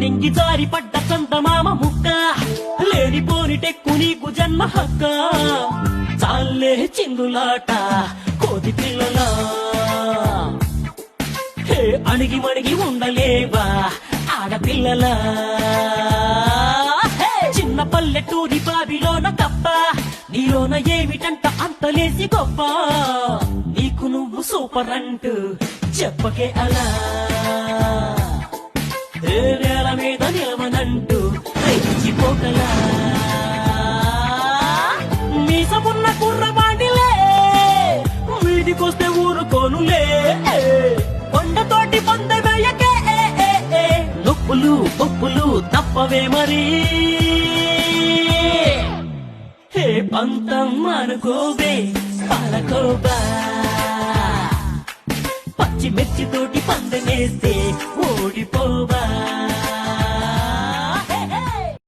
నింగి జారి పడ్డ చందమామ ముక్క లేనిపోని టెక్కు నీకు జన్మ హక్క చాలే చిందులాట కోతి పిల్లలా హే అణిగి మణిగి ఉండలేవా ఆడపిల్లలా చిన్న పల్లెటూరి బావిలోన తప్ప నీలోన ఏమిటంట అంతలేసి గొప్ప నీకు నువ్వు సూపర్ అంటూ చెప్పకే అలా నేల మీద నిలవనంటూ రెచ్చిపోకలా మీసమున్న కుర్రబాండిలే వీడికొస్తే ఊరుకోనులే కొండతోటి పొందవేయకే నొప్పులు పప్పులు తప్పవే మరి హే పంతం అనుకోవే పాలకోబా పచ్చి మిర్చితోటి పందనేస్తే ఓడిపోవా